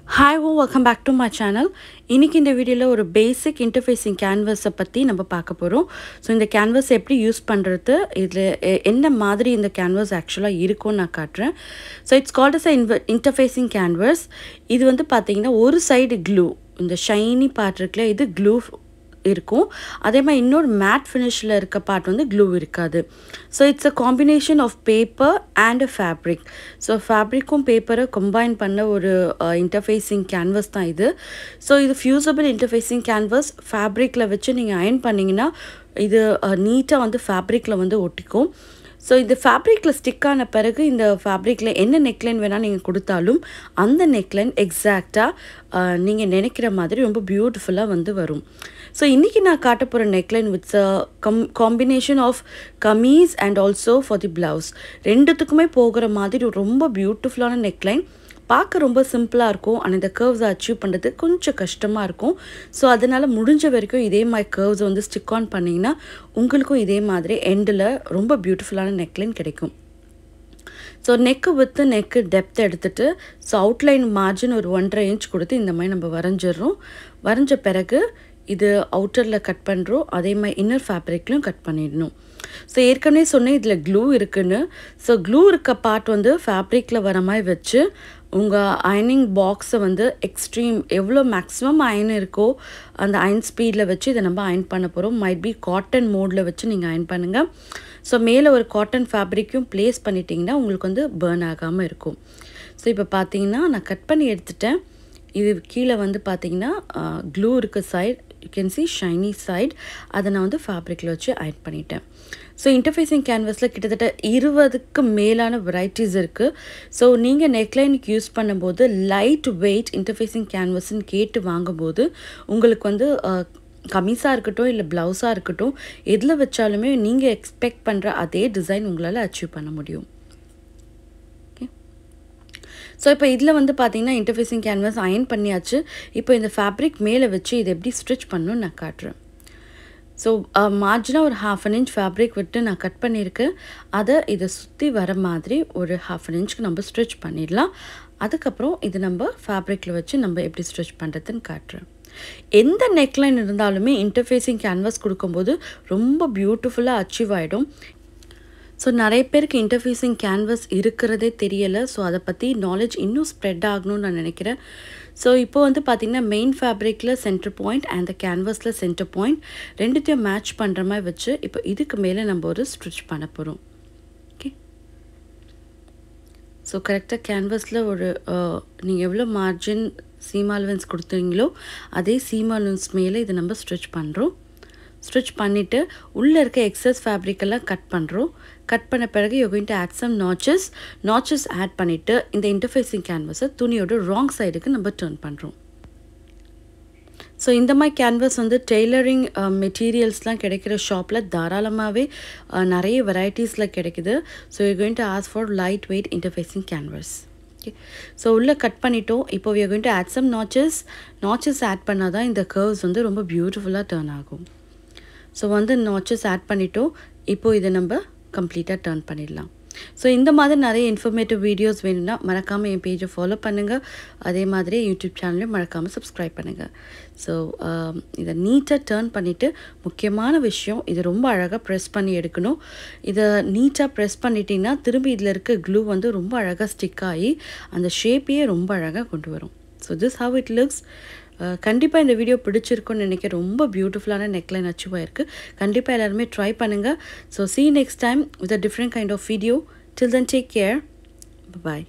Hi, welcome back to my channel. இன்னைக்கு இந்த வீடியோல ஒரு பேசிக் இன்டர்ஃபேசிங் கேன்வாஸை பற்றி நம்ம பார்க்க போகிறோம். ஸோ இந்த கேன்வாஸ் எப்படி யூஸ் பண்ணுறது, இதில் என்ன மாதிரி இந்த கேன்வாஸ் ஆக்சுவலாக இருக்கும்னு நான் காட்டுறேன். So it's called as interfacing canvas. இது வந்து பார்த்தீங்கன்னா ஒரு சைடு க்ளூ, இந்த ஷைனி பார்ட் இருக்குல்ல, இது க்ளூ இருக்கும். அதே மாதிரி இன்னொரு மேட் ஃபினிஷில் இருக்க பார்ட் வந்து க்ளூ இருக்காது. So it's a combination of paper and a fabric. So ஃபேப்ரிக்கும் பேப்பரை கம்பைன் பண்ண ஒரு இன்டர்ஃபேஸிங் கேன்வாஸ் தான் இது. ஸோ இது ஃபியூசபிள் இன்டர்ஃபேஸிங் கேன்வாஸ். ஃபேப்ரிக்கில் வச்சு நீங்கள் அயர்ன் பண்ணிங்கன்னா இது நீட்டாக வந்து ஃபேப்ரிக்கில் வந்து ஒட்டிக்கும். ஸோ இந்த ஃபேப்ரிக்கில் ஸ்டிக் ஆன பிறகு இந்த ஃபேப்ரிக்கில் என்ன நெக்லைன் வேணால் நீங்கள் கொடுத்தாலும் அந்த நெக்லைன் எக்ஸாக்டாக நீங்கள் நினைக்கிற மாதிரி ரொம்ப பியூட்டிஃபுல்லாக வந்து வரும். ஸோ இன்றைக்கி நான் காட்ட போகிற neckline it's combination of kameez and also for the blouse. ரெண்டுத்துக்குமே போகிற மாதிரி ரொம்ப பியூட்டிஃபுல்லான நெக்லைன். பார்க்க ரொம்ப சிம்பிளாக இருக்கும், ஆனால் இந்த கர்வ்ஸை அச்சீவ் பண்ணுறது கொஞ்சம் கஷ்டமாக இருக்கும். ஸோ அதனால் முடிஞ்ச வரைக்கும் இதே மாதிரி கர்வ்ஸை வந்து ஸ்டிக் ஆன் பண்ணிங்கன்னா உங்களுக்கும் இதே மாதிரி எண்டில் ரொம்ப பியூட்டிஃபுல்லான நெக்லைன் கிடைக்கும். So neck with neck depth எடுத்துகிட்டு ஸோ அவுட்லைன் மார்ஜின் ஒரு 1.5 இன்ச் கொடுத்து இந்த மாதிரி நம்ம வரைஞ்சிடுறோம். வரைஞ்ச பிறகு இது அவுட்டரில் கட் பண்ணுறோம், அதே மாதிரி இன்னர் ஃபேப்ரிக்லையும் கட் பண்ணிடணும். ஸோ ஏற்கனவே சொன்னேன் இதில் க்ளூ இருக்குன்னு. ஸோ க்ளூ இருக்க பார்ட் வந்து ஃபேப்ரிக்கில் வர மாதிரி வச்சு உங்கள் அயனிங் பாக்ஸை வந்து எக்ஸ்ட்ரீம் எவ்வளோ மேக்ஸிமம் அயன் இருக்கோ அந்த அயன் ஸ்பீடில் வச்சு இதை நம்ம அயன் பண்ண போகிறோம். மைட் பி காட்டன் மோடில் வச்சு நீங்கள் அயன் பண்ணுங்கள். ஸோ மேலே ஒரு காட்டன் ஃபேப்ரிக்கும் ப்ளேஸ் பண்ணிட்டீங்கன்னா உங்களுக்கு வந்து பேர்ன் ஆகாமல் இருக்கும். ஸோ இப்போ பார்த்தீங்கன்னா நான் கட் பண்ணி எடுத்துட்டேன். இது கீழே வந்து பார்த்தீங்கன்னா க்ளூ இருக்க side, you can see shiny side, அதை நான் வந்து ஃபேப்ரிக்கில் வச்சு அயன் பண்ணிட்டேன். ஸோ இன்டர்ஃபேஸிங் கேன்வாஸில் கிட்டத்தட்ட 20க்கு மேலான வெரைட்டிஸ் இருக்குது. ஸோ நீங்கள் நெக்லைனுக்கு யூஸ் பண்ணும்போது லைட் வெயிட் இன்டர்ஃபேஸிங் கேன்வாஸ்ன்னு கேட்டு வாங்கும்போது உங்களுக்கு வந்து கமீஸாக இருக்கட்டும் இல்லை ப்ளவுஸாக இருக்கட்டும் எதில் வச்சாலுமே நீங்கள் எக்ஸ்பெக்ட் பண்ணுற அதே டிசைன் உங்களால் அச்சீவ் பண்ண முடியும். ஸோ இப்போ இதில் வந்து பார்த்தீங்கன்னா இன்டர்ஃபேஸிங் கேன்வாஸ் அயன் பண்ணியாச்சு. இப்போ இந்த ஃபேப்ரிக் மேலே வச்சு இதை எப்படி ஸ்டிச் பண்ணணும்னு நான் காட்டுறேன். ஸோ மார்ஜினாக ஒரு 1/2 இன்ச் ஃபேப்ரிக் விட்டு நான் கட் பண்ணியிருக்கேன். அதை இதை சுற்றி வர மாதிரி ஒரு 1/2 இன்ச்சுக்கு நம்ம ஸ்டிச் பண்ணிடலாம். அதுக்கப்புறம் இது நம்ம ஃபேப்ரிக்கில் வச்சு நம்ம எப்படி ஸ்டிச் பண்ணுறதுன்னு காட்டுறேன். எந்த நெக்லைன் இருந்தாலுமே இன்டர்ஃபேஸிங் கேன்வாஸ் கொடுக்கும்போது ரொம்ப பியூட்டிஃபுல்லாக அச்சீவ் ஆகிடும். ஸோ நிறைய பேருக்கு இன்டர்ஃபேஸிங் கேன்வாஸ் இருக்கிறதே தெரியலை. ஸோ அதை பற்றி நாலேஜ் இன்னும் ஸ்ப்ரெட் ஆகணும்னு நான் நினைக்கிறேன். ஸோ இப்போ வந்து பார்த்திங்கன்னா மெயின் ஃபேப்ரிக்கில் சென்டர் பாயிண்ட் அண்ட் த கேன்வாஸில் சென்டர் பாயிண்ட் ரெண்டுத்தையும் மேட்ச் பண்ணுற மாதிரி வச்சு இப்போ இதுக்கு மேலே நம்ம ஒரு ஸ்டிச் பண்ண போகிறோம். ஓகே, ஸோ கரெக்டாக கேன்வாஸில் ஒரு நீங்கள் எவ்வளோ மார்ஜின் சீம் அலவன்ஸ் கொடுத்தீங்களோ அதே சீம் அலவன்ஸ் மேலே இதை நம்ம ஸ்டிச் பண்ணுறோம். ஸ்டிச் பண்ணிவிட்டு உள்ளே இருக்க எக்ஸஸ் ஃபேப்ரிக்கெல்லாம் கட் பண்ணுறோம். கட் பண்ண பிறகு you going to add some notches add பண்ணிவிட்டு இந்த இன்டர்ஃபேஸிங் கேன்வாஸை துணியோட ராங் சைடுக்கு நம்ம டர்ன் பண்ணுறோம். ஸோ இந்த மாதிரி கேன்வாஸ் வந்து டெய்லரிங் மெட்டீரியல்ஸ்லாம் கிடைக்கிற ஷாப்பில் தாராளமாகவே நிறைய வெரைட்டிஸில் கிடைக்குது. So you going to ask for light weight interfacing canvas. Okay, so உள்ளே கட் பண்ணிட்டோம். இப்போ we are going to add some notches add பண்ணால் தான் இந்த கர்வ்ஸ் வந்து ரொம்ப பியூட்டிஃபுல்லாக டர்ன் ஆகும். ஸோ வந்து நாச்சஸ் ஆட் பண்ணிட்டோம். இப்போது இதை நம்ம கம்ப்ளீட்டாக டர்ன் பண்ணிடலாம். ஸோ இந்த மாதிரி நிறைய இன்ஃபர்மேட்டிவ் வீடியோஸ் வேணும்னா மறக்காமல் என் பேஜை ஃபாலோ பண்ணுங்கள். அதே மாதிரி யூடியூப் சேனலையும் மறக்காமல் சப்ஸ்கிரைப் பண்ணுங்கள். ஸோ இதை நீட்டாக டர்ன் பண்ணிவிட்டு முக்கியமான விஷயம் இது ரொம்ப அழகாக ப்ரெஸ் பண்ணி எடுக்கணும். இதை நீட்டாக ப்ரெஸ் பண்ணிட்டீங்கன்னா திரும்பி இதில் இருக்க க்ளூ வந்து ரொம்ப அழகாக ஸ்டிக் ஆகி அந்த ஷேப்பையே ரொம்ப அழகாக கொண்டு வரும். So this how it looks. கண்டிப்பாக இந்த வீடியோ பிடிச்சிருக்குன்னு நினைக்கிறேன். ரொம்ப பியூட்டிஃபுல்லான நெக்லைன் அச்சீவ் ஆயிருக்கு. கண்டிப்பாக எல்லாருமே ட்ரை பண்ணுங்கள். So see you next time with a different kind of video. Till then, take care. Bye-bye.